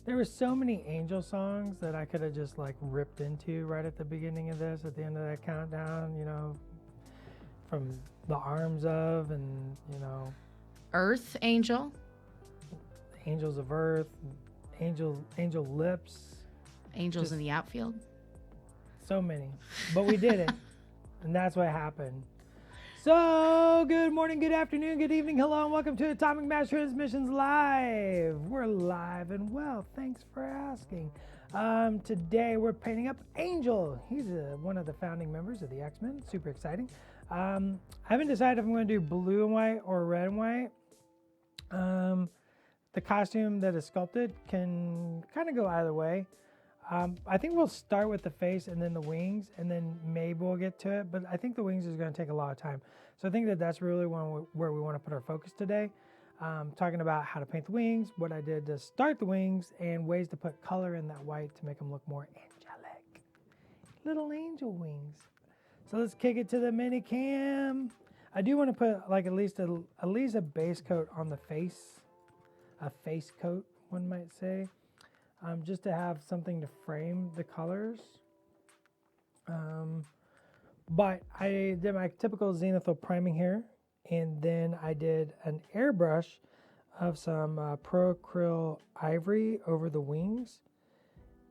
There were so many angel songs that I could have just like ripped into right at the beginning of this, at the end of that countdown, from the arms of, and Earth angel. angels of earth, angel lips, Angels Just- in the outfield. so many. But we did it, and that's what happened. So, good morning, good afternoon, good evening, hello, and welcome to Atomic Mass Transmissions Live. We're live and well, thanks for asking. Today we're painting up Angel. He's one of the founding members of the X-Men, super exciting. I haven't decided if I'm going to do blue and white or red and white. The costume that is sculpted can kind of go either way. I think we'll start with the face and then the wings, and then maybe we'll get to it. But I think the wings is going to take a lot of time. So I think that's really where we want to put our focus today. Talking about how to paint the wings, what I did to start the wings, and ways to put color in that white to make them look more angelic. Little angel wings. So let's kick it to the mini cam. I do want to put like at least a base coat on the face. A face coat, one might say. Just to have something to frame the colors. But I did my typical zenithal priming here, and then I did an airbrush of some Pro Acryl ivory over the wings,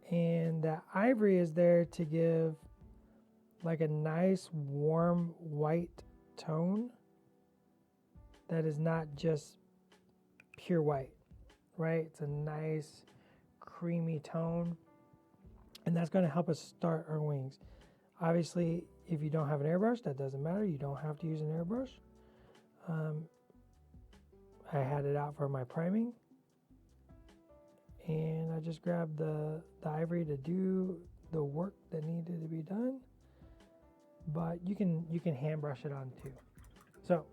and that ivory is there to give like a nice warm white tone that is not just pure white, right? It's a nice creamy tone, and that's going to help us start our wings. Obviously, if you don't have an airbrush, that doesn't matter. You don't have to use an airbrush. I had it out for my priming, and I just grabbed the ivory to do the work that needed to be done. But you can hand brush it on too. So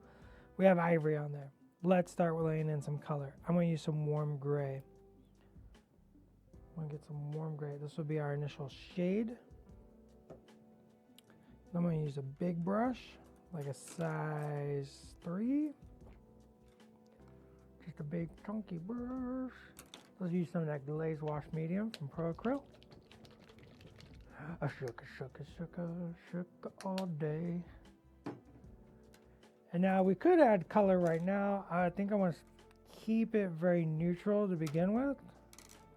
we have ivory on there. Let's start with laying in some color. I'm going to use some warm gray. I'm going to get some warm gray. This will be our initial shade. I'm going to use a big brush, like a size 3. Just a big chunky brush. Let's use some of that glaze wash medium from Pro Acryl. A shook all day. And now we could add color right now. I think I want to keep it very neutral to begin with.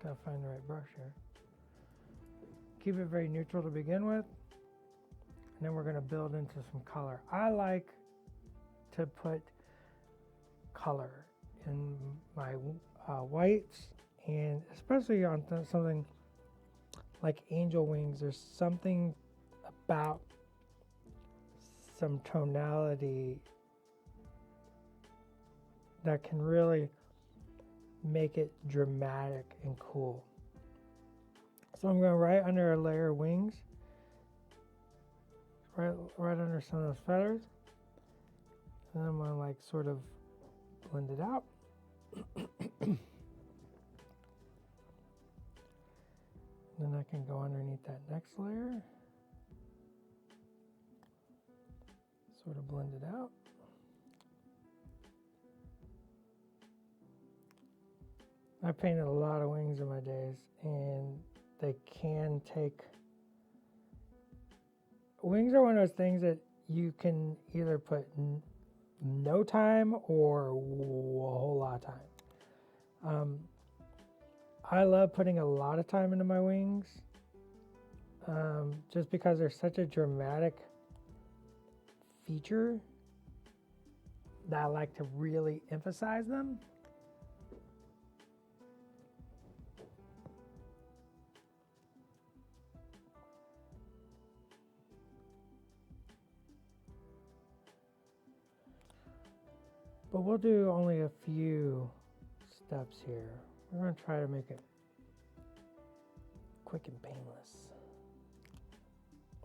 Gotta find the right brush here. Keep it very neutral to begin with. And then we're going to build into some color. I like to put color in my whites, and especially on something like angel wings. There's something about some tonality that can really make it dramatic and cool. So I'm going right under a layer of wings. Right under some of those feathers, and I'm gonna like sort of blend it out. Then I can go underneath that next layer, sort of blend it out. I painted a lot of wings in my days, and they can take. Wings are one of those things that you can either put no time or a whole lot of time. I love putting a lot of time into my wings, just because they're such a dramatic feature that I like to really emphasize them. But we'll do only a few steps here. We're going to try to make it quick and painless.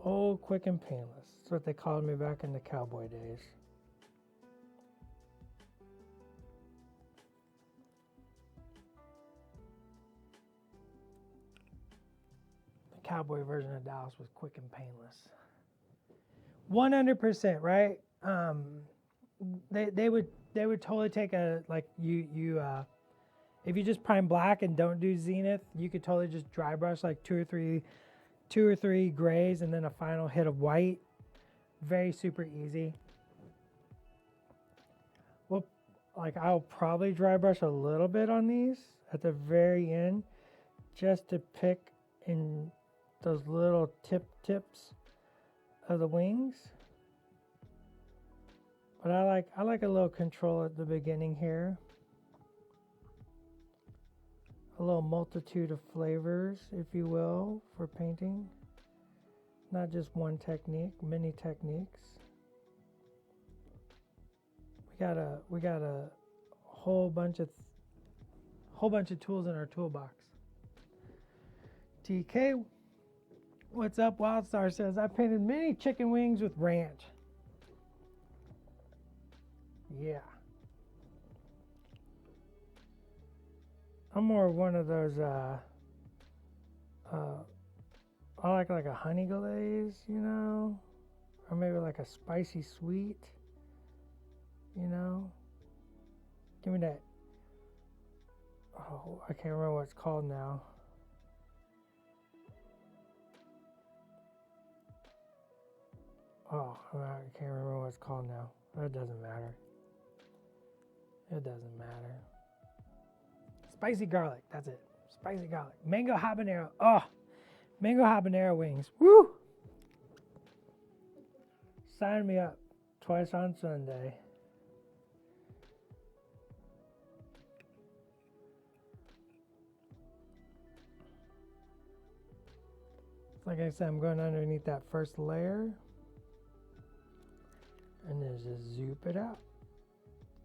Oh, quick and painless. That's what they called me back in the cowboy days. The cowboy version of Dallas was quick and painless. 100%, right? They would totally take a, like, you If you just prime black and don't do zenith, you could totally just dry brush like two or three grays and then a final hit of white. Very super easy. Well, like I'll probably dry brush a little bit on these at the very end just to pick in those little tips of the wings. But I like a little control at the beginning here. A little multitude of flavors, if you will, for painting. Not just one technique, many techniques. We got a whole bunch of tools in our toolbox. TK, what's up? Wildstar says I painted many chicken wings with ranch. Yeah. I'm more one of those I like a honey glaze, you know, or maybe like a spicy sweet, you know. Give me that. Oh, I can't remember what it's called now. Oh, I can't remember what it's called now. It doesn't matter. It doesn't matter. Spicy garlic, that's it. Spicy garlic. Mango habanero. Oh, mango habanero wings. Woo! Sign me up. Twice on Sunday. Like I said, I'm going underneath that first layer. And then just zoop it out.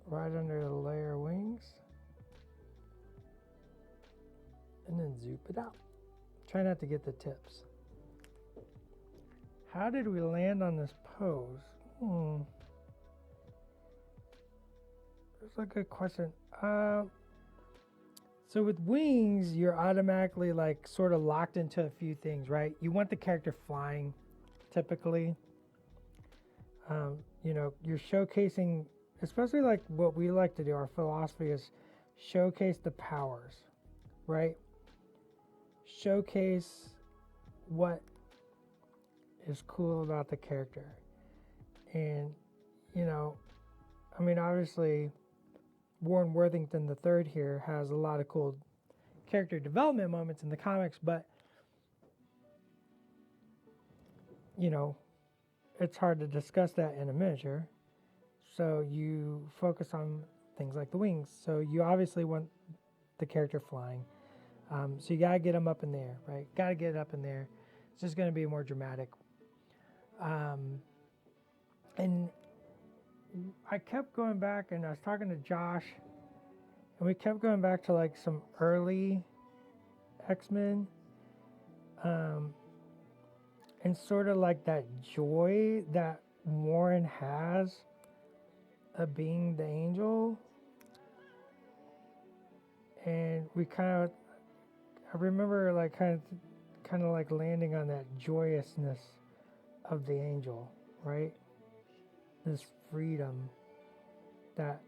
Right under the layer of wings. And then zoop it out. Try not to get the tips. How did we land on this pose? That's a good question. So with wings, you're automatically like sort of locked into a few things, right? You want the character flying, typically. You know, you're showcasing, especially like what we like to do, our philosophy is showcase the powers, right? Showcase what is cool about the character. And, you know, I mean, obviously, Warren Worthington III here has a lot of cool character development moments in the comics, but, you know, it's hard to discuss that in a miniature. So you focus on things like the wings. So you obviously want the character flying. So you gotta get them up in the air, right? Gotta get it up in there. It's just gonna be more dramatic. And I kept going back, and I was talking to Josh, and we kept going back to like some early X-Men, and sort of like that joy that Warren has of being the angel. And we I remember like kind of like landing on that joyousness of the angel, right? This freedom that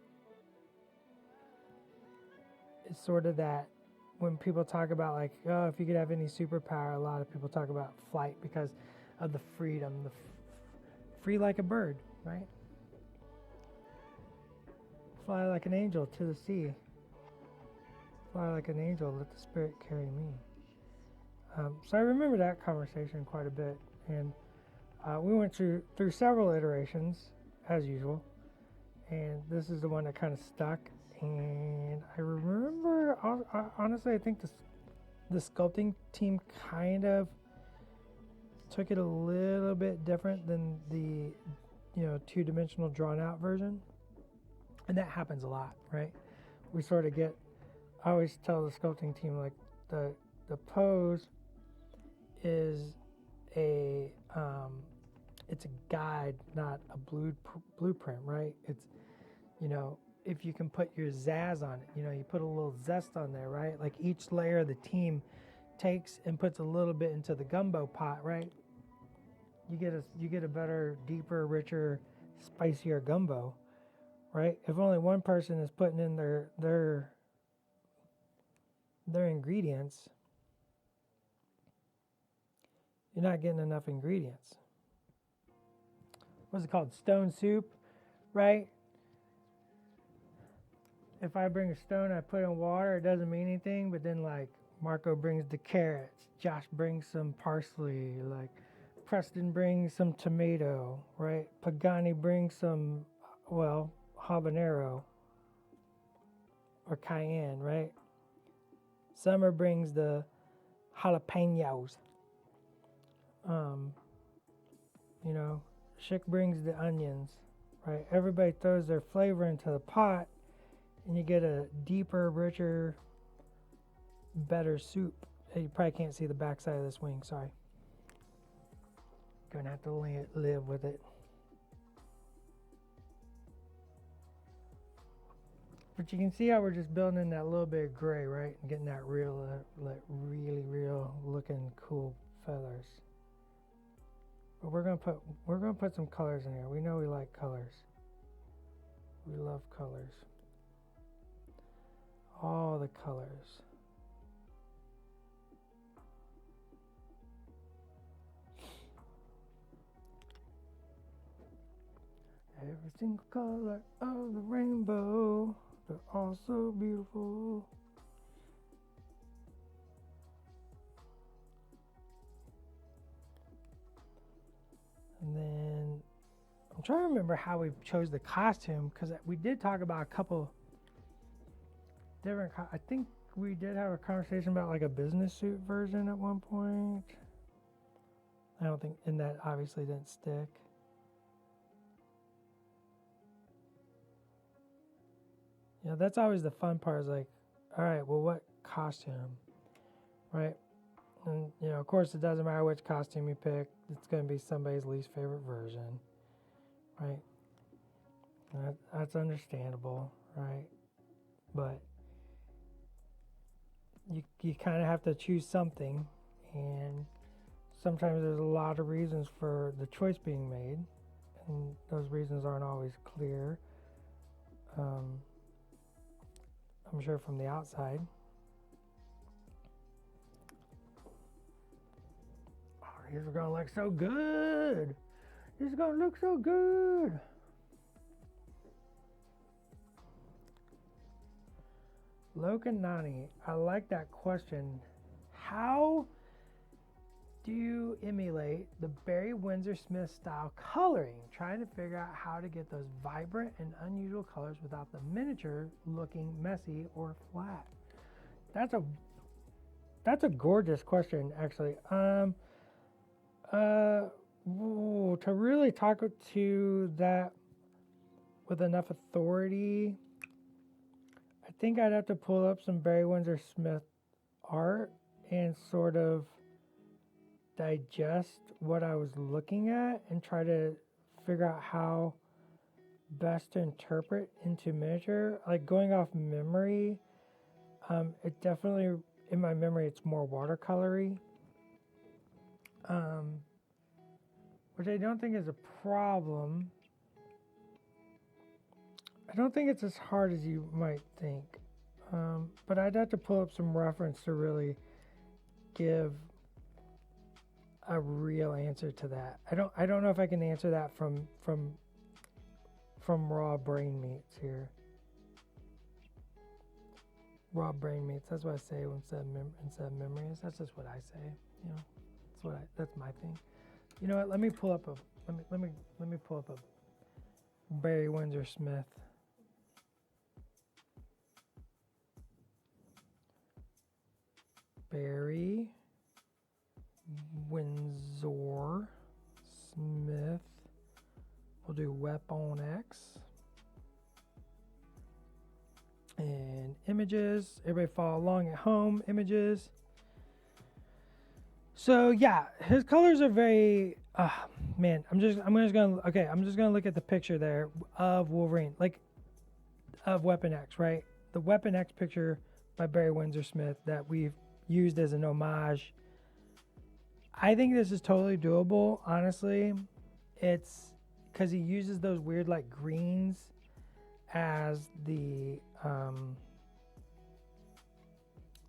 is sort of that when people talk about like, oh, if you could have any superpower, a lot of people talk about flight because of the freedom, free like a bird, right? Fly like an angel to the sea. Fly like an angel, let the spirit carry me. So I remember that conversation quite a bit, and we went through several iterations as usual, and this is the one that kind of stuck. And I remember, honestly, I think the sculpting team kind of took it a little bit different than the, you know, two-dimensional drawn-out version, and that happens a lot, right? We sort of get. I always tell the sculpting team like the pose is it's a guide, not a blueprint, right? It's, you know, if you can put your zazz on it, you know, you put a little zest on there, right? Like each layer of the team takes and puts a little bit into the gumbo pot, right? You get a better, deeper, richer, spicier gumbo, right? If only one person is putting in their their ingredients, you're not getting enough ingredients. What's it called? Stone soup, right? If I bring a stone, I put it in water, it doesn't mean anything. But then, like, Marco brings the carrots, Josh brings some parsley, like Preston brings some tomato, right? Pagani brings some, well, habanero or cayenne, right? Summer brings the jalapenos. You know, Chick brings the onions, right? Everybody throws their flavor into the pot, and you get a deeper, richer, better soup. Hey, you probably can't see the backside of this wing, sorry. Gonna have to live with it. But you can see how we're just building in that little bit of gray, right? And getting that real, like really real looking cool feathers. But we're gonna put some colors in here. We know we like colors. We love colors. All the colors. Every single color of the rainbow, they're all so beautiful. And then I'm trying to remember how we chose the costume, because we did talk about a couple different. I think we did have a conversation about like a business suit version at one point. I don't think, and that obviously didn't stick. You know, that's always the fun part, is like, all right, well, what costume, right? And, you know, of course, it doesn't matter which costume you pick. It's going to be somebody's least favorite version, right? That's understandable, right? But you kind of have to choose something, and sometimes there's a lot of reasons for the choice being made, and those reasons aren't always clear. I'm sure from the outside. Oh, these are gonna look so good. These are gonna look so good. Lokanani, I like that question. How do you emulate the Barry Windsor Smith style coloring? Trying to figure out how to get those vibrant and unusual colors without the miniature looking messy or flat. That's a gorgeous question, actually. To really talk to that with enough authority, I think I'd have to pull up some Barry Windsor Smith art and sort of digest what I was looking at and try to figure out how best to interpret into miniature. Like, going off memory, it definitely, in my memory, it's more watercolory, which I don't think is a problem. I don't think it's as hard as you might think, but I'd have to pull up some reference to really give a real answer to that. I don't know if I can answer that from raw brain meats here. Raw brain meats. That's what I say instead of memories. That's just what I say. You know, that's my thing. You know what? Let me pull up a Barry Windsor Smith. Barry Windsor Smith. We'll do Weapon X. And images. Everybody follow along at home. Images. So yeah, his colors are very. Man, I'm just gonna look at the picture there of Wolverine, like of Weapon X, right? The Weapon X picture by Barry Windsor Smith that we've used as an homage. I think this is totally doable, honestly. It's because he uses those weird like greens as the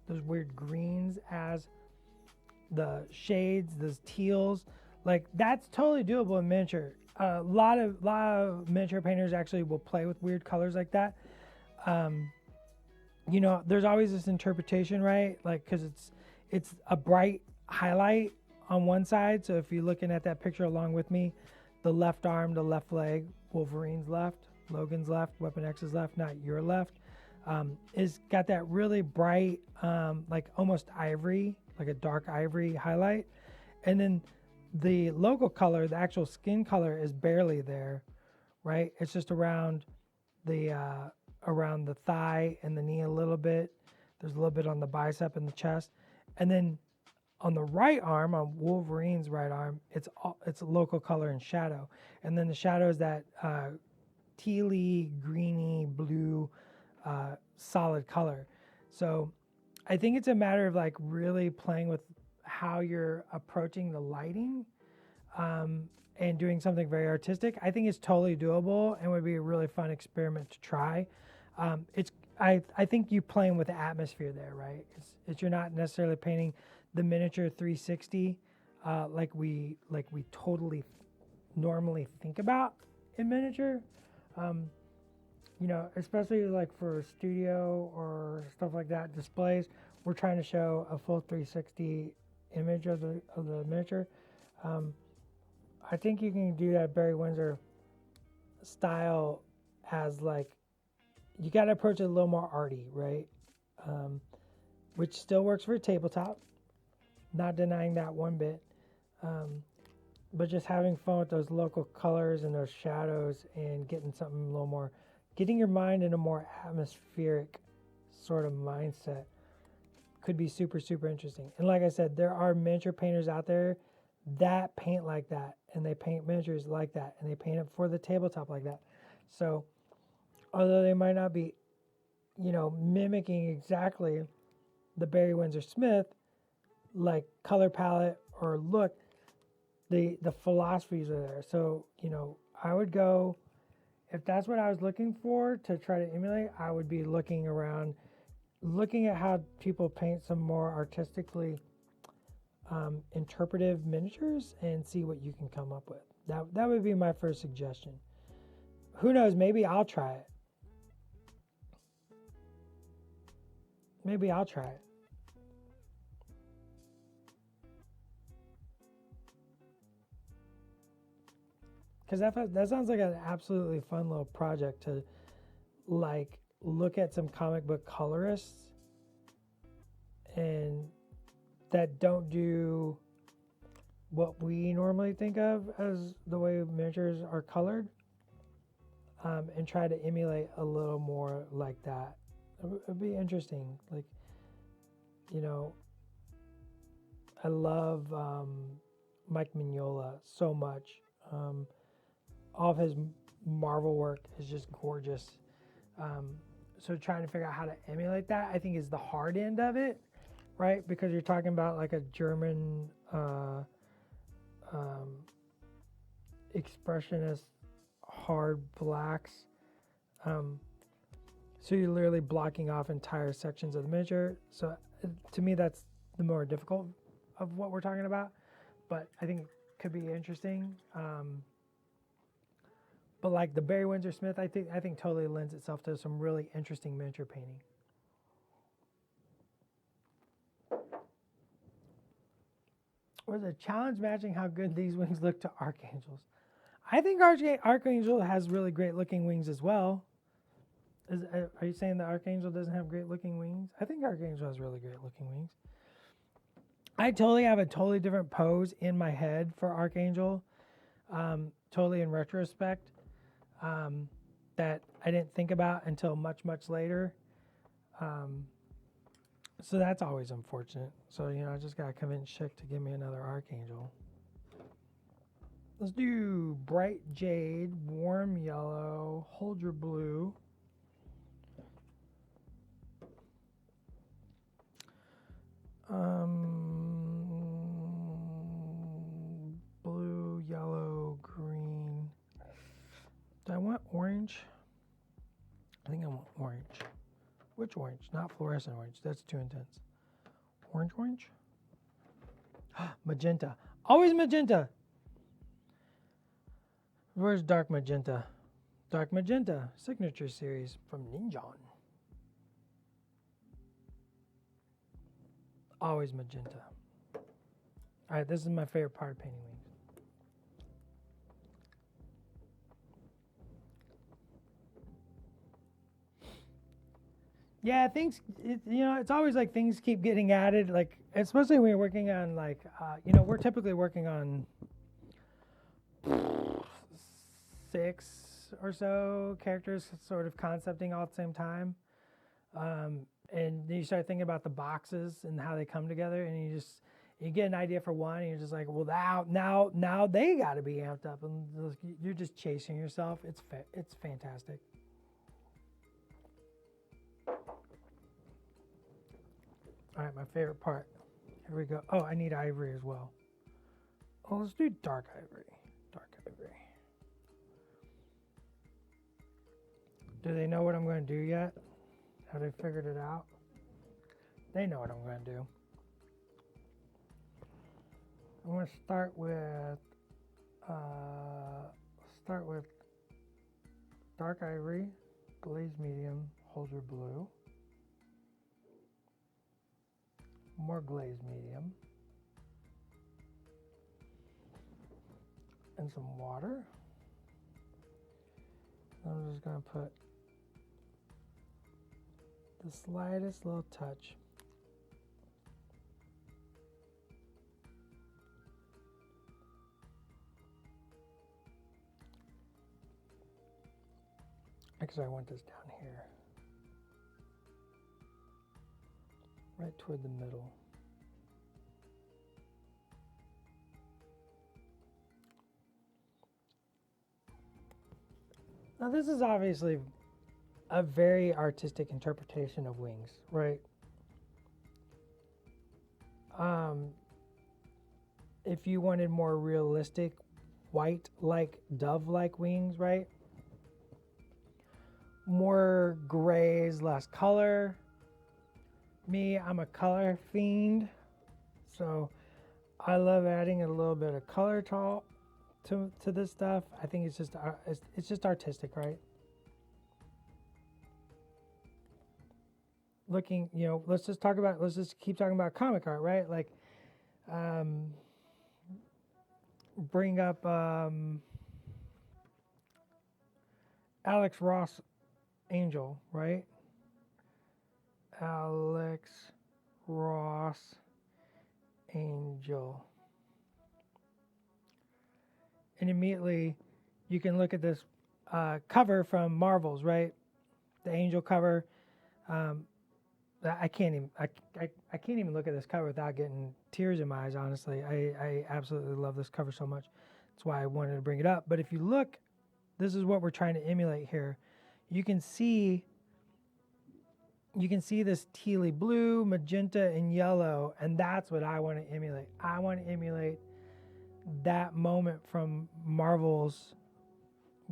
those weird greens as the shades, those teals. Like that's totally doable in miniature. A lot of miniature painters actually will play with weird colors like that. You know, there's always this interpretation, right? Like, because it's a bright highlight on one side. So if you're looking at that picture along with me, the left arm, the left leg, Wolverine's left, Logan's left, Weapon X's left, not your left, is got that really bright, like almost ivory, like a dark ivory highlight. And then the logo color, the actual skin color, is barely there, right? It's just around the thigh and the knee a little bit. There's a little bit on the bicep and the chest, and then on the right arm, on Wolverine's right arm, it's a local color and shadow, and then the shadow is that tealy, greeny, blue, solid color. So I think it's a matter of like really playing with how you're approaching the lighting, and doing something very artistic. I think it's totally doable and would be a really fun experiment to try. I think you playing with the atmosphere there, right? It's you're not necessarily painting the miniature 360 like we totally normally think about in miniature. You know, especially like for studio or stuff like that, displays, we're trying to show a full 360 image of the miniature. I think you can do that Barry Windsor style as like, you got to approach it a little more arty, right? Which still works for a tabletop, not denying that one bit. But just having fun with those local colors and those shadows and getting something a little more, getting your mind in a more atmospheric sort of mindset could be super, super interesting. And like I said, there are miniature painters out there that paint like that, and they paint miniatures like that, and they paint it for the tabletop like that. So although they might not be, you know, mimicking exactly the Barry Windsor Smith, like color palette or look, the philosophies are there. So, you know, I would go, if that's what I was looking for to try to emulate, I would be looking around, looking at how people paint some more artistically interpretive miniatures and see what you can come up with. That would be my first suggestion. Who knows, maybe I'll try it. Maybe I'll try it. Because that sounds like an absolutely fun little project to like look at some comic book colorists and that don't do what we normally think of as the way miniatures are colored, and try to emulate a little more like that. It'd be interesting. Like, you know, I love Mike Mignola so much. All of his Marvel work is just gorgeous. So trying to figure out how to emulate that, I think, is the hard end of it, right? Because you're talking about like a German expressionist, hard blacks. So you're literally blocking off entire sections of the miniature. So to me, that's the more difficult of what we're talking about. But I think it could be interesting. But like the Barry Windsor Smith, I think totally lends itself to some really interesting miniature painting. Was a challenge matching how good these wings look to Archangel's. I think Archangel has really great looking wings as well. Are you saying that Archangel doesn't have great looking wings? I think Archangel has really great looking wings. I totally have a totally different pose in my head for Archangel, totally in retrospect, that I didn't think about until much, much later. So that's always unfortunate. So, you know, I just got to convince Schick to give me another Archangel. Let's do Bright Jade, Warm Yellow, Hold Your Blue. Blue, yellow, green. Do I want orange? I think I want orange. Which orange? Not fluorescent orange. That's too intense. Orange. Magenta. Always magenta. Where's dark magenta? Dark magenta signature series from Ninjon. Always magenta. All right, this is my favorite part of painting wings. Yeah, it's always like things keep getting added, like, especially when you're working on, like, we're typically working on 6 or so characters sort of concepting all at the same time. And then you start thinking about the boxes and how they come together, and you get an idea for one, and you're just like, well, now they got to be amped up, and you're just chasing yourself. It's fantastic. All right, my favorite part. Here we go. Oh, I need ivory as well. Oh, let's do dark ivory. Dark ivory. Do they know what I'm going to do yet? Have they figured it out? They know what I'm going to do. I'm going to start with dark ivory, glaze medium, Holzer blue, more glaze medium, and some water. I'm just going to put the slightest little touch. Actually, I want this down here, right toward the middle. Now, this is obviously a very artistic interpretation of wings, right? If you wanted more realistic, white-like, dove-like wings, right? More grays, less color. Me, I'm a color fiend, so I love adding a little bit of color to this stuff. I think it's just artistic, right? Looking, let's just keep talking about comic art, right? Like, bring up Alex Ross Angel, right? Alex Ross Angel. And immediately you can look at this cover from Marvel's, right? The Angel cover. I can't even look at this cover without getting tears in my eyes, honestly. I absolutely love this cover so much. That's why I wanted to bring it up. But if you look, this is what we're trying to emulate here. You can see this tealy blue, magenta, and yellow, and that's what I want to emulate. I want to emulate that moment from Marvel's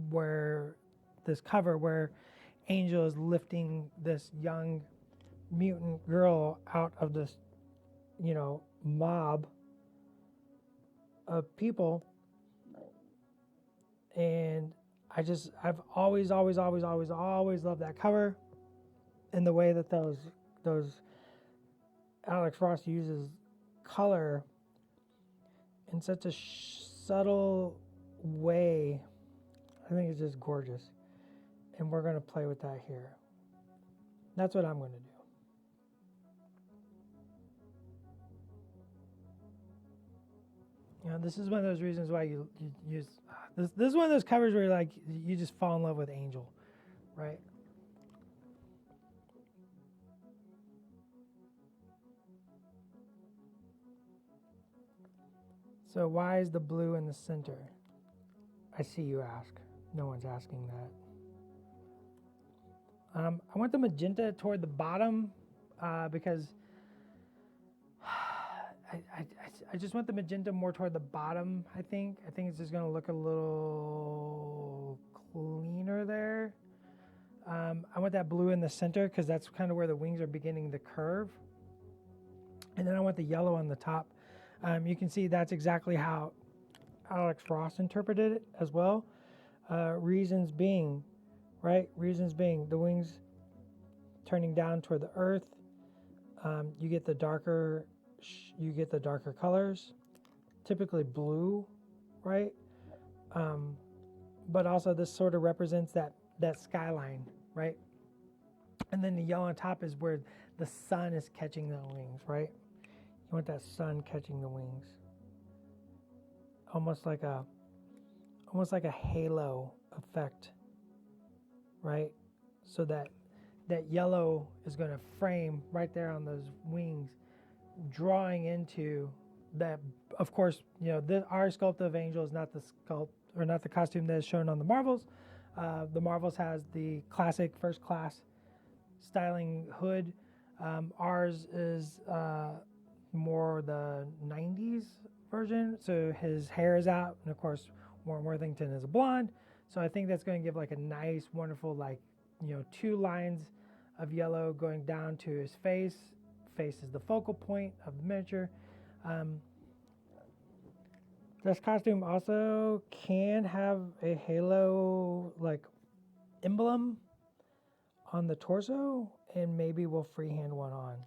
where Angel is lifting this young mutant girl out of this, mob of people. And I've always loved that cover, and the way that those Alex Ross uses color in such a subtle way. I think it's just gorgeous. And we're going to play with that here. That's what I'm going to do. This is one of those reasons why you use this is one of those covers where you just fall in love with Angel, right? So why is the blue in the center? I see you ask. No one's asking that. I want the magenta toward the bottom because I just want the magenta more toward the bottom, I think. I think it's just going to look a little cleaner there. I want that blue in the center because that's kind of where the wings are beginning to curve. And then I want the yellow on the top. You can see that's exactly how Alex Ross interpreted it as well. Reasons being, right? Reasons being the wings turning down toward the earth. You get the darker colors, typically blue, right? But also this sort of represents that skyline, right? And then the yellow on top is where the sun is catching the wings, right? You want that sun catching the wings, almost like a halo effect, right? So that yellow is going to frame right there on those wings, drawing into that. Of course, our sculpt of Angel is not the costume that is shown on the Marvels. The Marvels has the classic first class styling hood. Ours is more the 90s version, so his hair is out, and of course Warren Worthington is a blonde, so I think that's going to give like a nice, wonderful, 2 lines of yellow going down to his face. Face is the focal point of the miniature. This costume also can have a halo emblem on the torso, and maybe we'll freehand one on.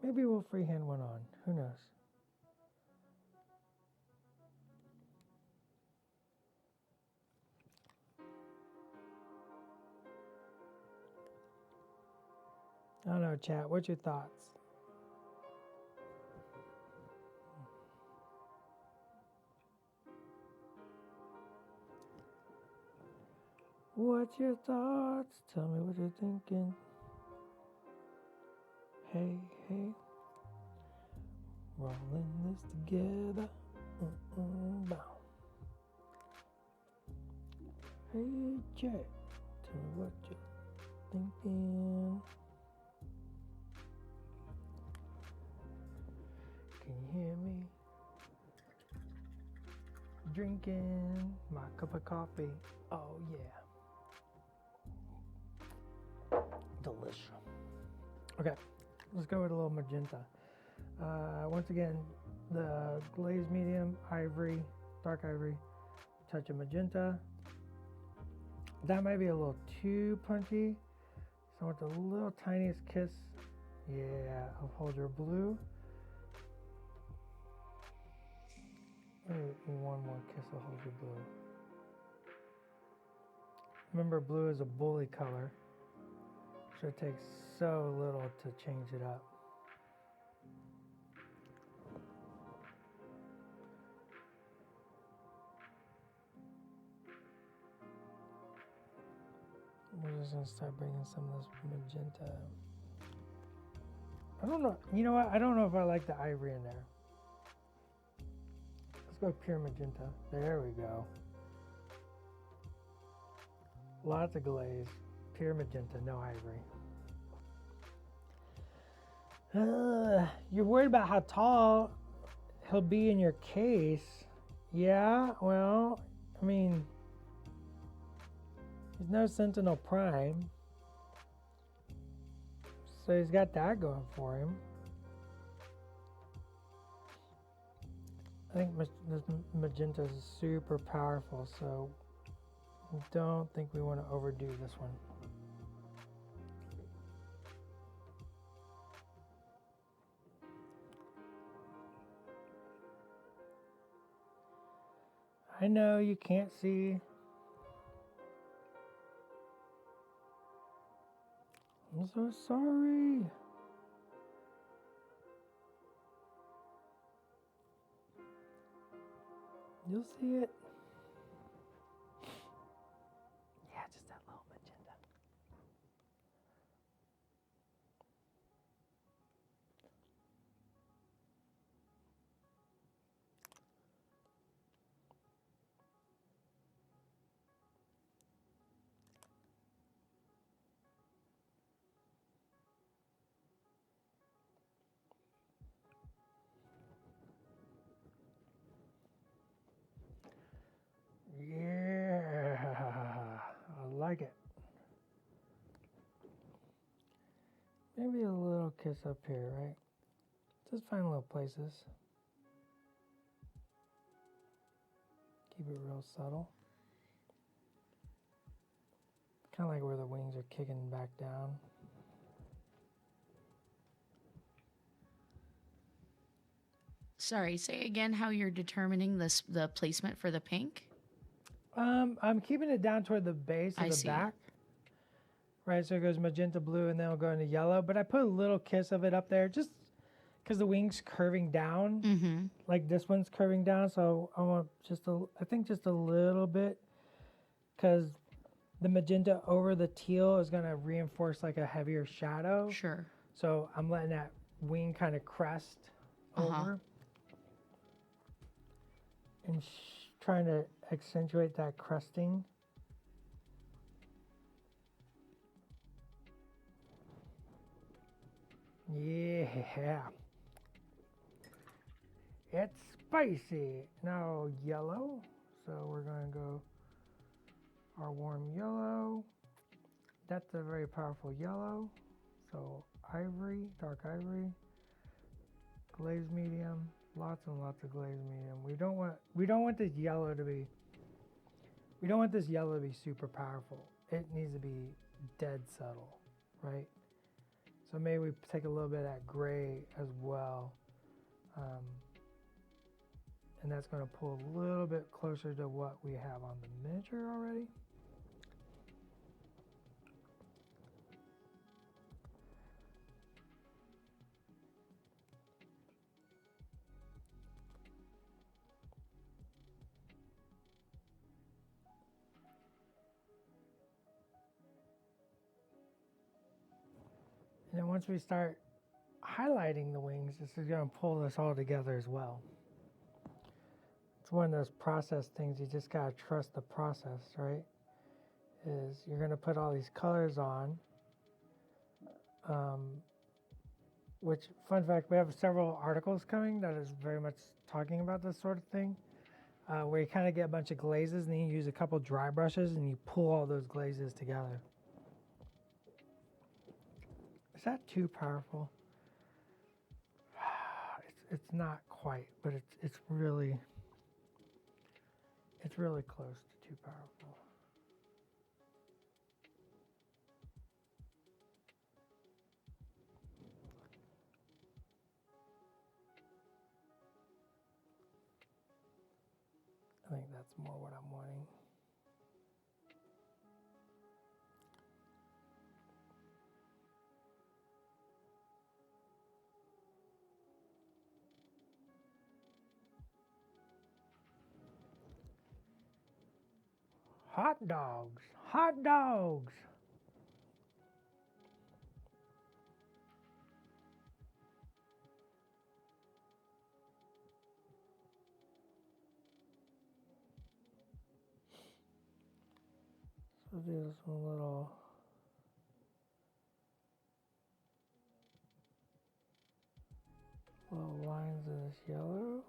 Maybe we'll freehand one on. Who knows? I don't know, chat. What's your thoughts? What's your thoughts? Tell me what you're thinking. Hey, hey. Rolling this together. Bow. Hey, chat. Tell me what you're thinking. Can you hear me? Drinking my cup of coffee. Oh, yeah. Delicious. Okay, let's go with a little magenta. Once again, the glazed medium, ivory, dark ivory, touch of magenta. That might be a little too punchy, so I want the little tiniest kiss, of Hold Your Blue. Maybe one more kiss of Hold Your Blue. Remember, blue is a bully color, so it takes so little to change it up. We're just gonna start bringing some of this magenta. I don't know. You know what? I don't know if I like the ivory in there. Let's go pure magenta. There we go. Lots of glaze. Pure magenta, no ivory. You're worried about how tall he'll be in your case. Yeah, well, I mean, he's no Sentinel Prime, so he's got that going for him. I think this magenta is super powerful, so I don't think we want to overdo this one. I know you can't see. I'm so sorry. You'll see it. Yeah, just that little magenta. kiss up here, right? Just find little places. Keep it real subtle. Kind of like where the wings are kicking back down. Sorry, say again how you're determining the placement for the pink. I'm keeping it down toward the base of I the see. back. Right, so it goes magenta blue and then it'll go into yellow. But I put a little kiss of it up there just because the wing's curving down. Mm-hmm. Like this one's curving down. So I want I think just a little bit, because the magenta over the teal is going to reinforce like a heavier shadow. Sure. So I'm letting that wing kind of crest over. And trying to accentuate that cresting. Yeah. It's spicy. Now yellow. So we're going to go our warm yellow. That's a very powerful yellow. So ivory, dark ivory, glazed medium, lots and lots of glazed medium. We don't want this yellow to be super powerful. It needs to be dead subtle, right? So maybe we take a little bit of that gray as well. And that's going to pull a little bit closer to what we have on the miniature already. And then once we start highlighting the wings, this is going to pull this all together as well. It's one of those process things, you just got to trust the process, right? Is you're going to put all these colors on, which, fun fact, we have several articles coming that is very much talking about this sort of thing, where you kind of get a bunch of glazes and then you use a couple dry brushes and you pull all those glazes together. Is that too powerful? It's not quite, but it's really close to too powerful. I think that's more what I'm wanting. Hot dogs, hot dogs. So there's some little lines of this yellow.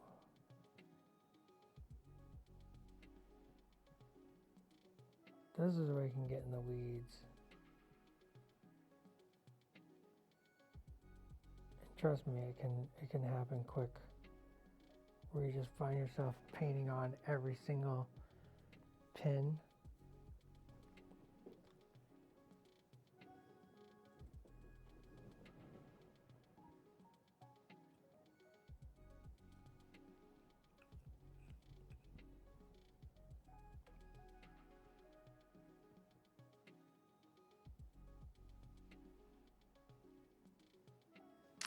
This is where you can get in the weeds. And trust me, it can happen quick. Where you just find yourself painting on every single pin.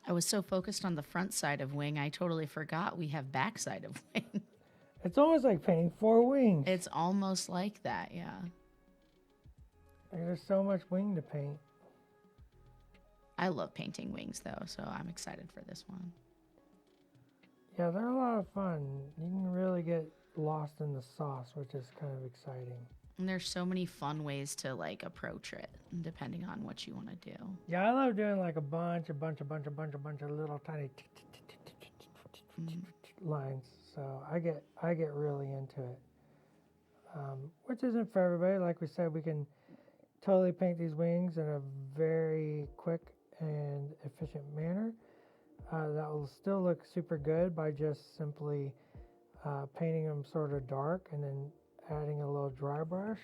I was so focused on the front side of wing, I totally forgot we have back side of wing. It's almost like painting 4 wings. It's almost like that, yeah. There's so much wing to paint. I love painting wings, though, so I'm excited for this one. Yeah, they're a lot of fun. You can really get lost in the sauce, which is kind of exciting. And there's so many fun ways to like approach it, depending on what you want to do. Yeah, I love doing like a bunch of little tiny lines. So I get really into it, which isn't for everybody. Like we said, we can totally paint these wings in a very quick and efficient manner. That will still look super good by just simply painting them sort of dark and then adding a little dry brush.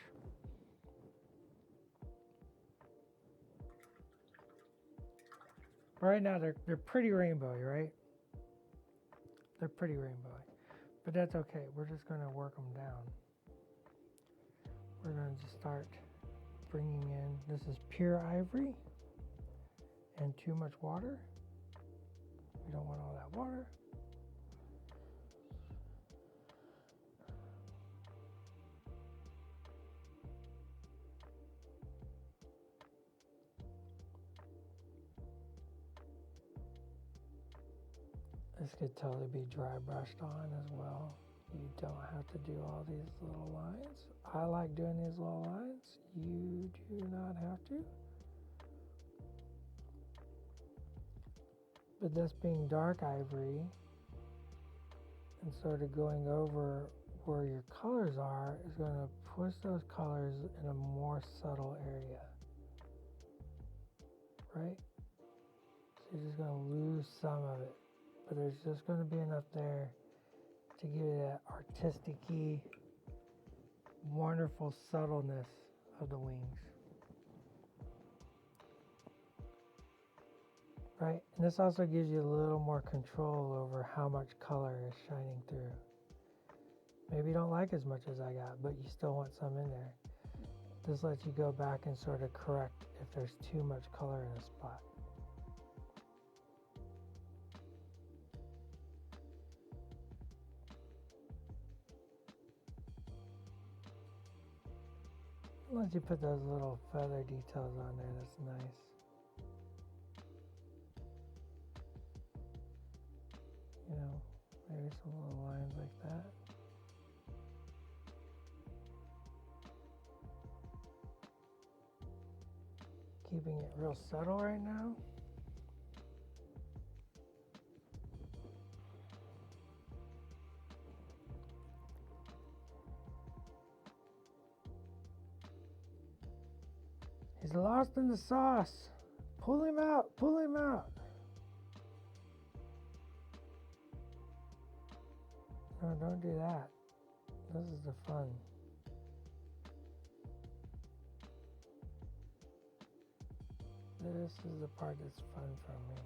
Right now they're pretty rainbowy, right? They're pretty rainbowy, but that's okay. We're just going to work them down. We're going to just start bringing in, this is pure ivory and too much water. We don't want all that water. This could totally be dry brushed on as well. You don't have to do all these little lines. I like doing these little lines. You do not have to. But this being dark ivory and sort of going over where your colors are is going to push those colors in a more subtle area. Right? So you're just going to lose some of it. But there's just going to be enough there to give you that artistic-y, wonderful subtleness of the wings. Right? And this also gives you a little more control over how much color is shining through. Maybe you don't like as much as I got, but you still want some in there. This lets you go back and sort of correct if there's too much color in a spot. Once you put those little feather details on there, that's nice. You know, maybe some little lines like that. Keeping it real subtle right now. He's lost in the sauce. Pull him out, pull him out. No, don't do that. This is the fun. This is the part that's fun for me.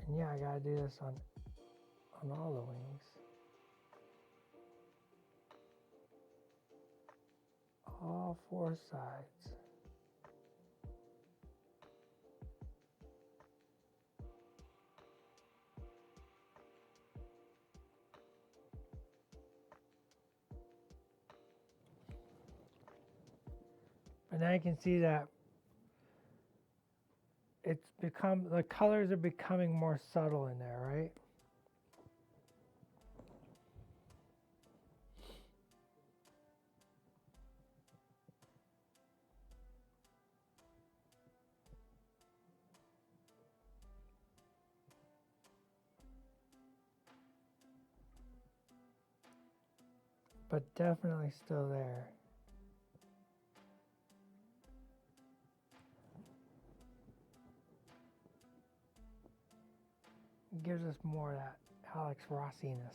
And yeah, I gotta do this on all the wings. All four sides. And now you can see that the colors are becoming more subtle in there, right? But definitely still there. It gives us more of that Alex Rossiness.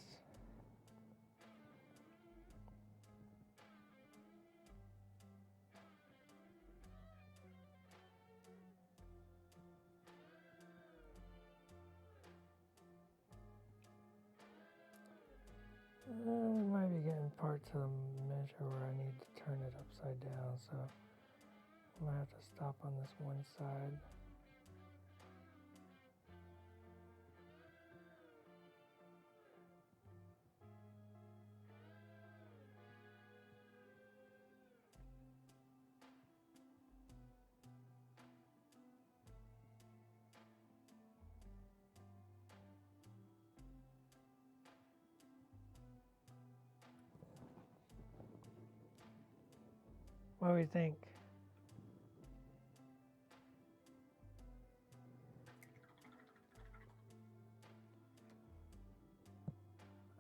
We might be getting parts of the measure where I need to turn it upside down, so I might have to stop on this one side. What do we think?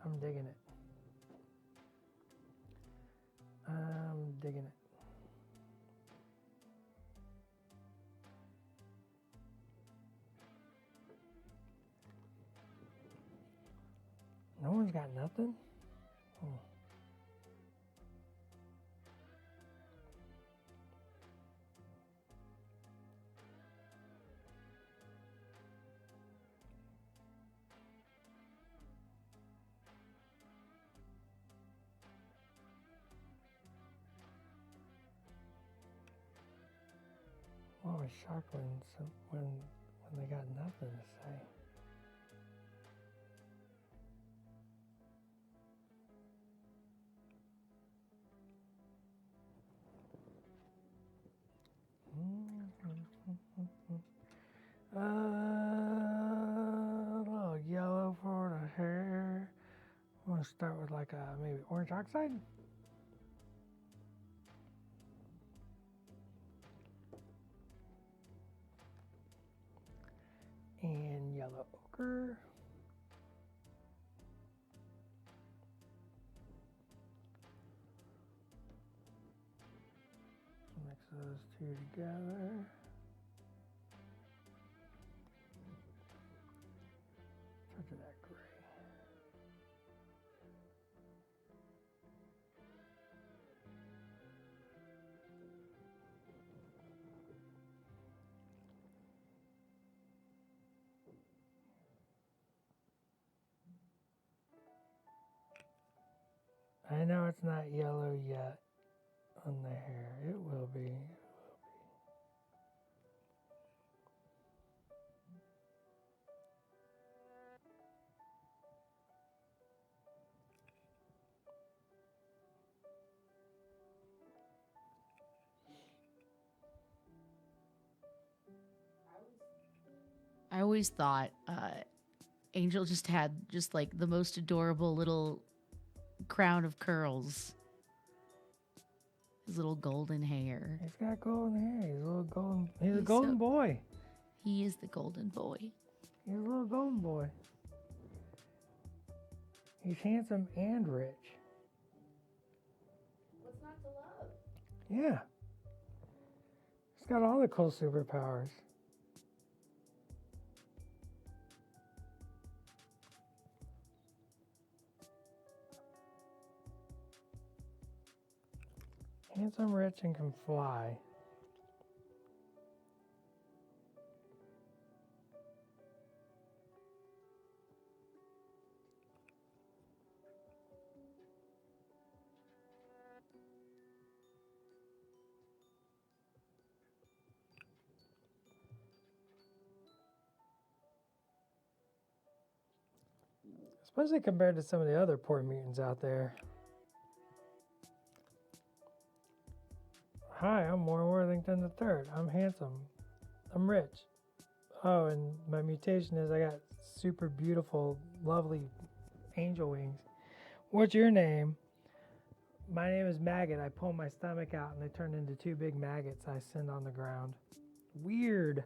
I'm digging it. digging it. No one's got nothing? Hmm. I'm always shocked when they got nothing to say. A little yellow for the hair. I'm gonna start with like maybe orange oxide. And yellow ochre. Mix those two together. Touch of that gray. I know it's not yellow yet on the hair. It will be. I always thought Angel just had just like the most adorable little crown of curls. His little golden hair. He's got golden hair. He's a little golden. He's a golden boy. He is the golden boy. He's a little golden boy. He's handsome and rich. What's not to love? Yeah. He's got all the cool superpowers. Handsome, rich, and can fly. Especially compared to some of the other poor mutants out there. Hi, I'm Warren Worthington III. I'm handsome. I'm rich. Oh, and my mutation is I got super beautiful, lovely angel wings. What's your name? My name is Maggot. I pull my stomach out and they turn into two big maggots I send on the ground. Weird.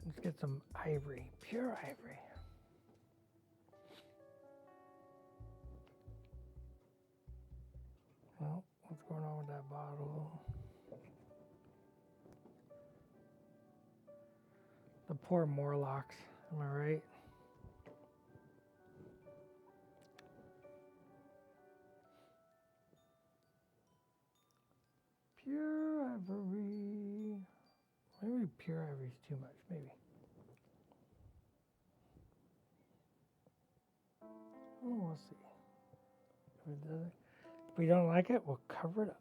Let's get some ivory, pure ivory. Well, what's going on with that bottle? The poor Morlocks, am I right? Pure ivory. Maybe pure ivory's too much, maybe. Oh, we'll see. If we don't like it, we'll cover it up.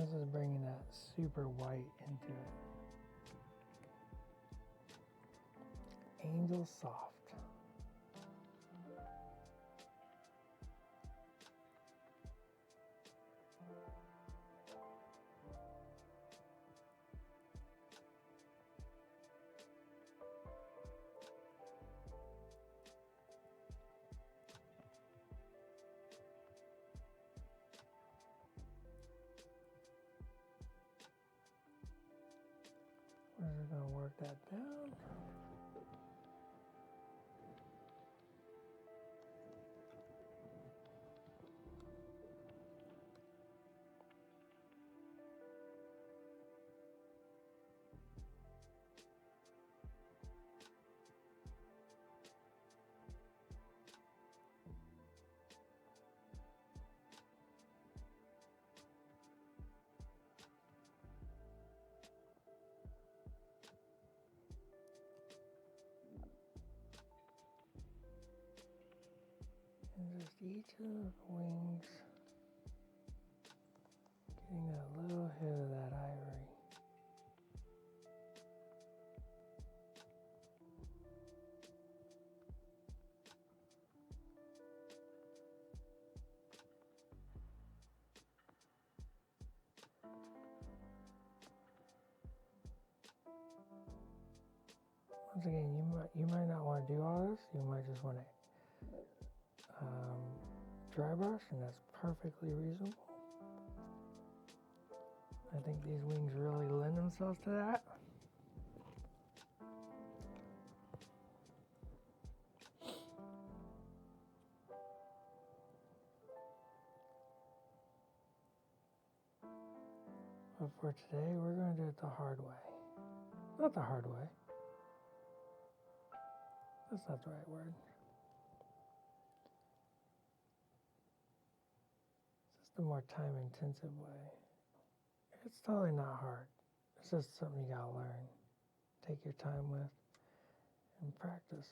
This is bringing that super white into it. Angel Soft. We're just going to work that down. And just each of the wings getting a little hit of that ivory. Once again, you might not want to do all this. You might just want to dry brush, and that's perfectly reasonable. I think these wings really lend themselves to that. But for today, we're going to do it the hard way. Not the hard way. That's not the right word. It's just the more time-intensive way. It's totally not hard. It's just something you gotta learn. Take your time with and practice.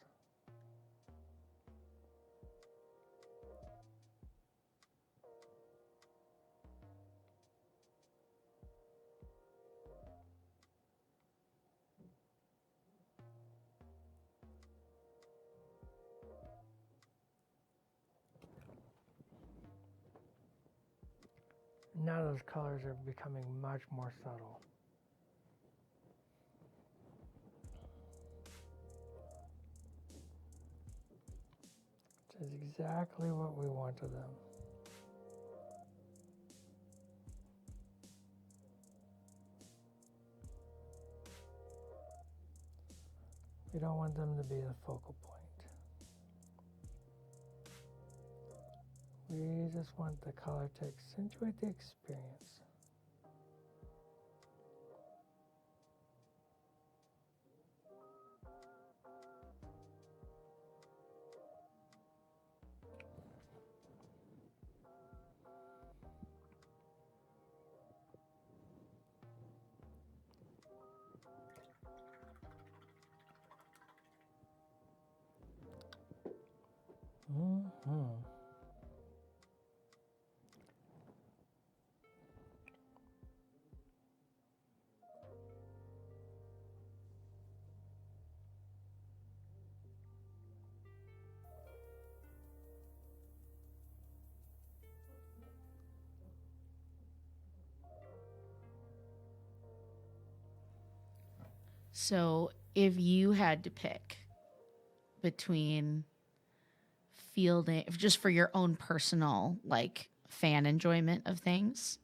Now those colors are becoming much more subtle. Which is exactly what we wanted them. We don't want them to be the focal point. We just want the color to accentuate the experience. So, if you had to pick between fielding, just for your own personal like fan enjoyment of things,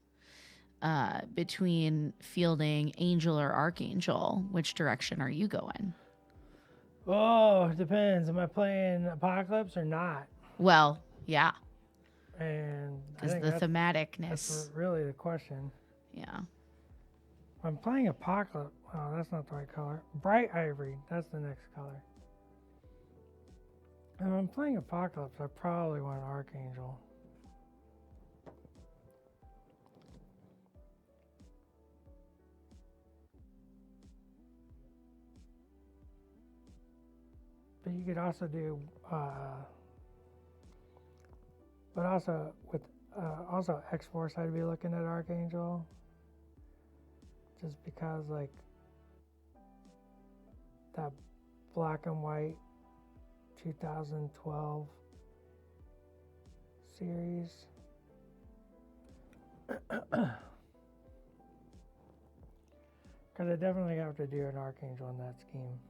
between fielding Angel or Archangel, which direction are you going? Oh, it depends. Am I playing Apocalypse or not? Well, yeah, And I because think the that's thematicness. really the question. Yeah. If I'm playing Apocalypse, oh, that's not the right color. Bright Ivory, that's the next color. If I'm playing Apocalypse, I probably want Archangel. But you could also do, but also with also X-Force, I'd be looking at Archangel. just because like that black and white 2012 series. Because I definitely have to do an Archangel in that scheme.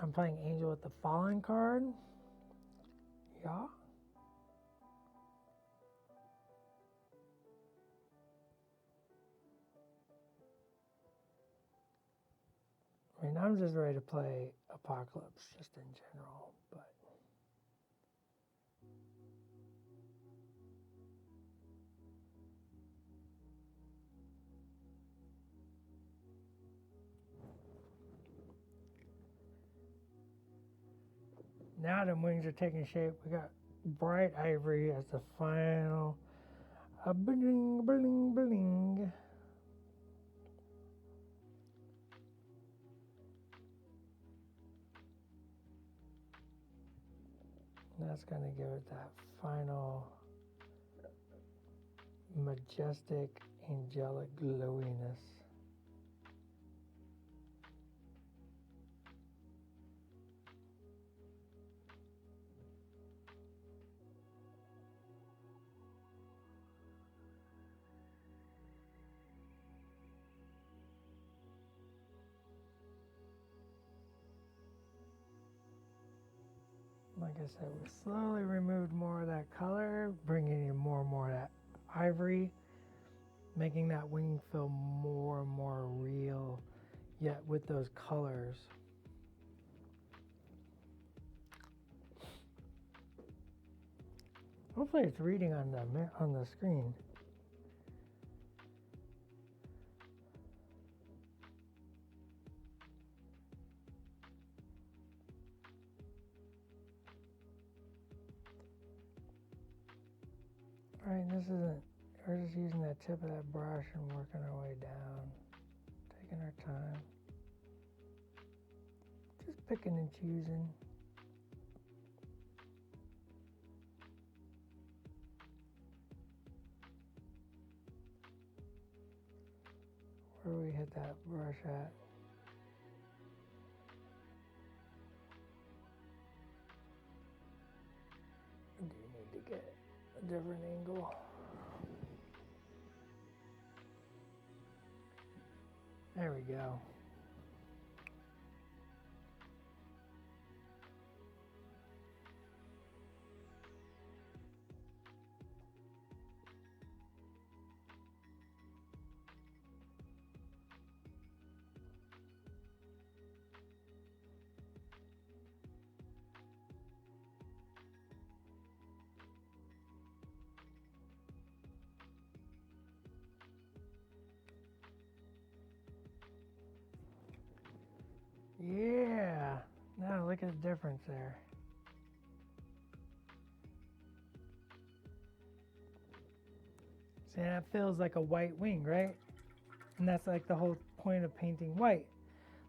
I'm playing Angel with the Fallen card. Yeah. I mean, I'm just ready to play Apocalypse just in general, but now the wings are taking shape. We got bright ivory as the final. A bling, bling, bling. That's going to give it that final majestic, angelic glowiness. Like I said, we slowly removed more of that color, bringing in more and more of that ivory, making that wing feel more and more real, yet with those colors. Hopefully it's reading on the screen. Alright, we're just using that tip of that brush and working our way down, taking our time, just picking and choosing. Where we hit that brush at. I do need to get a different angle. There we go. Yeah. Now look at the difference there. See, that feels like a white wing, right? And that's like the whole point of painting white.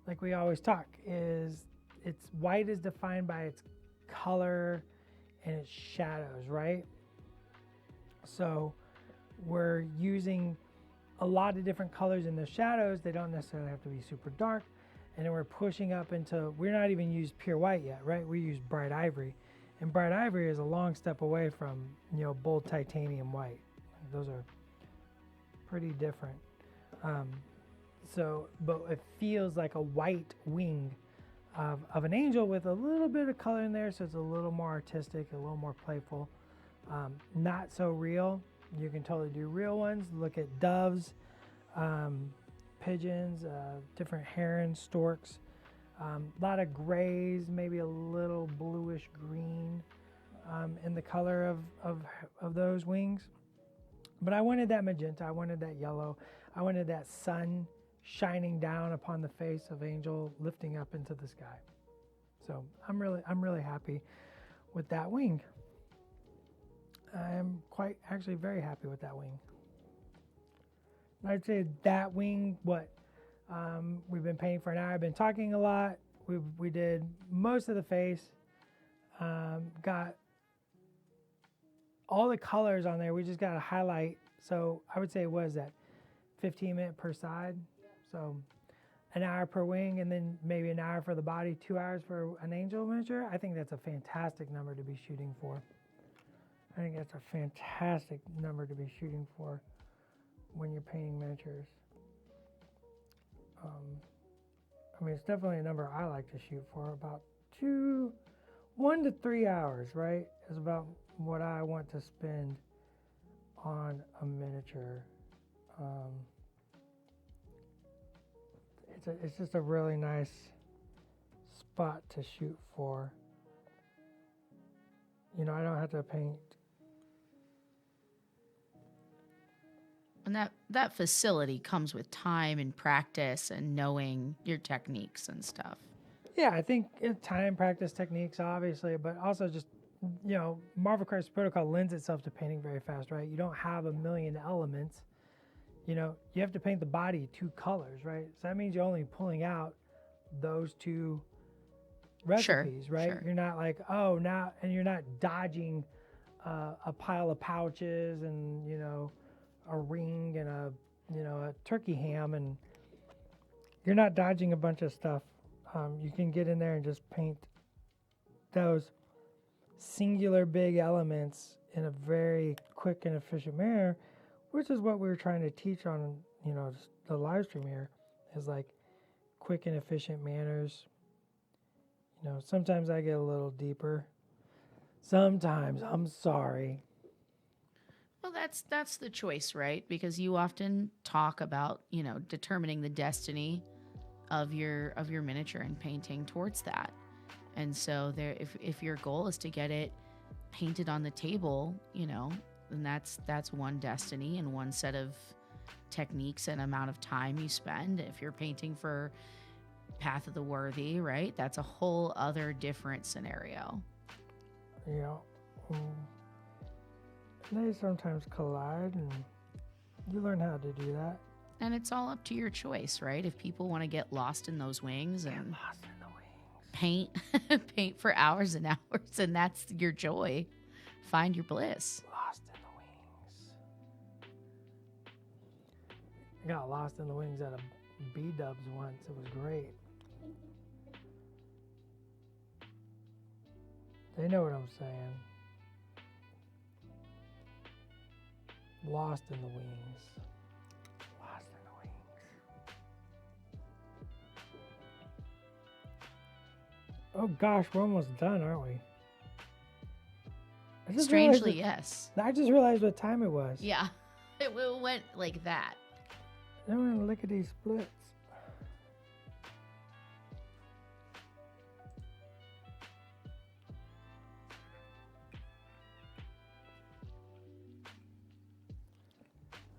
Like we always talk, is it's white is defined by its color and its shadows, right? So we're using a lot of different colors in the shadows. They don't necessarily have to be super dark. And then we're pushing up into, we're not even used pure white yet, right? We use bright ivory. And bright ivory is a long step away from, bold titanium white. Those are pretty different. But it feels like a white wing of an angel with a little bit of color in there, so it's a little more artistic, a little more playful. Not so real. You can totally do real ones. Look at doves, pigeons, different herons, storks. A lot of grays, maybe a little bluish green in the color of those wings. But I wanted that magenta, I wanted that yellow, I wanted that sun shining down upon the face of Angel, lifting up into the sky. So I'm really happy with that wing. I'm very happy with that wing. I'd say that wing, We've been painting for an hour. I've been talking a lot. We did most of the face. Got all the colors on there. We just got to highlight. So I would say, what is that? 15 minutes per side. So an hour per wing, and then maybe an hour for the body, 2 hours for an angel miniature. I think that's a fantastic number to be shooting for. I think that's a fantastic number to be shooting for when you're painting miniatures. I mean, it's definitely a number I like to shoot for. About 1 to 3 hours, right? Is about what I want to spend on a miniature. It's just a really nice spot to shoot for. You know, I don't have to paint. And that facility comes with time and practice and knowing your techniques and stuff. Yeah, I think time, practice, techniques, obviously, but also just, you know, Marvel Crisis Protocol lends itself to painting very fast, right? You don't have a million elements. You know, you have to paint the body 2 colors, right? So that means you're only pulling out those 2 recipes, right? Sure. You're not like, oh, now, and you're not dodging a pile of pouches and, you know, a ring and a turkey ham, and you're not dodging a bunch of stuff. You can get in there and just paint those singular big elements in a very quick and efficient manner, which is what we were trying to teach on, you know, the live stream here, is like quick and efficient manners. You know, sometimes I get a little deeper. Sometimes, I'm sorry. Well, that's the choice, right? Because you often talk about, you know, determining the destiny of your miniature and painting towards that. And so there, if your goal is to get it painted on the table, you know, then that's one destiny and one set of techniques and amount of time you spend. If you're painting for Path of the Worthy, right? That's a whole other different scenario. Yeah. They sometimes collide, and you learn how to do that. And it's all up to your choice, right? If people want to get lost in those wings and lost in the paint paint for hours and hours, and that's your joy, find your bliss. Lost in the wings. I got lost in the wings at a B-dubs once. It was great. They know what I'm saying. Lost in the wings. Lost in the wings. Oh gosh, we're almost done, aren't we? Strangely, yes. I just realized what time it was. Yeah, it went like that. Then we're gonna look at these splits.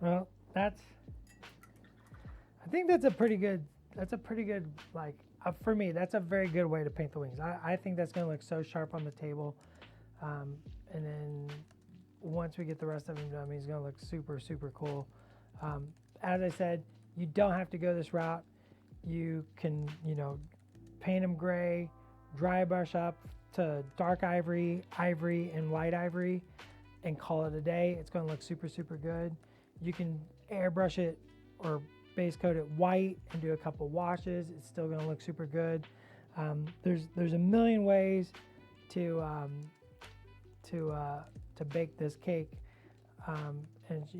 Well, I think that's a pretty good, like, for me, that's a very good way to paint the wings. I think that's going to look so sharp on the table. And then once we get the rest of them done, it's going to look super, super cool. As I said, you don't have to go this route. You can, you know, paint them gray, dry brush up to dark ivory, and light ivory, and call it a day. It's going to look super, super good. You can airbrush it or base coat it white and do a couple washes. It's still going to look super good. There's a million ways to bake this cake, and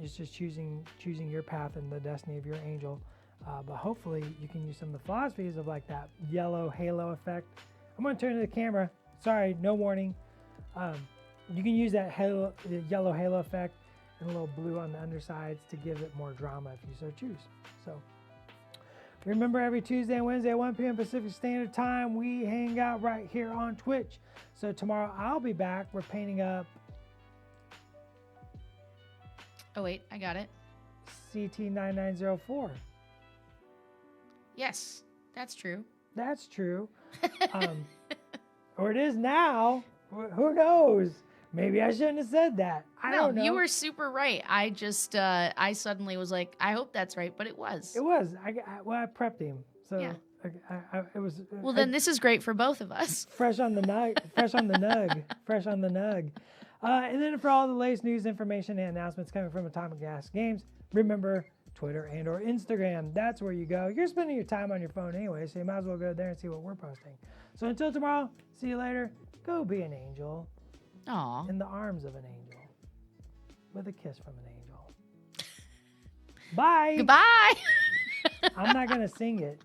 it's just choosing your path and the destiny of your angel. But hopefully you can use some of the philosophies of like that yellow halo effect. I'm going to turn to the camera. Sorry, no warning. You can use that yellow halo effect and a little blue on the undersides to give it more drama if you so choose. So remember, every Tuesday and Wednesday at 1 p.m. Pacific Standard Time, we hang out right here on Twitch. So tomorrow I'll be back. We're painting up. Oh wait, I got it. CT9904. Yes, that's true. That's true. Or it is now. Who knows? Maybe I shouldn't have said that. I don't know. You were super right. I just, I suddenly was like, I hope that's right, but it was. It was. I prepped him. So Yeah. It was. Well, then this is great for both of us. Fresh on the nug. Fresh on the nug. Fresh on the nug. And then for all the latest news, information, and announcements coming from Atomic Gas Games, remember Twitter and or Instagram. That's where you go. You're spending your time on your phone anyway, so you might as well go there and see what we're posting. So until tomorrow, see you later. Go be an angel. Aw. In the arms of an angel. With a kiss from an angel. Bye. Goodbye. I'm not going to sing it.